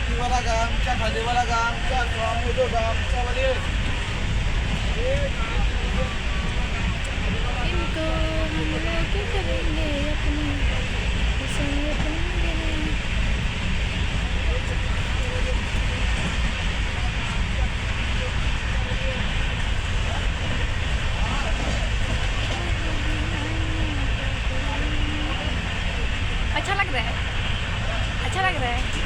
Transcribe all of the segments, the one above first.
वरतीवाला गामच्या खालीवाला गामच्या स्वामी तो गामच्या वाले इनको हम लोग करेंगे अपनी पसंद अपनी। अच्छा लग रहा है, अच्छा लग रहा है।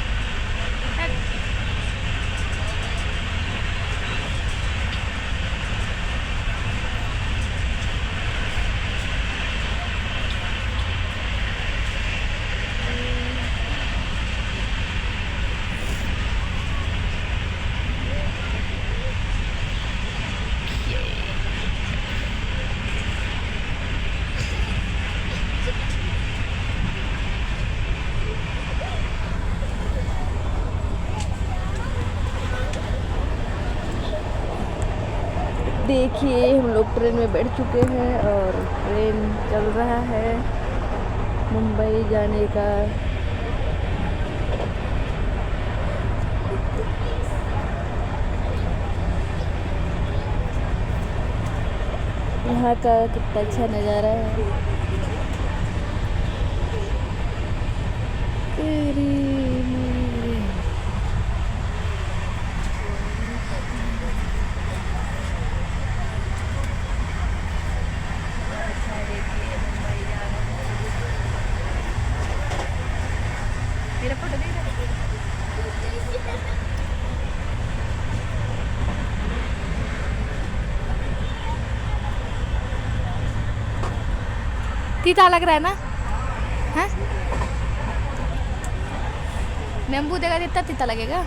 देखिए हम लोग ट्रेन में बैठ चुके हैं और ट्रेन चल रहा है मुंबई जाने का। यहाँ का कितना अच्छा नज़ारा है। तेरी मेरी मेरा फोटो दे दे। तीता लग रहा है ना? हाँ नींबू देगा तो इतना तीता लगेगा।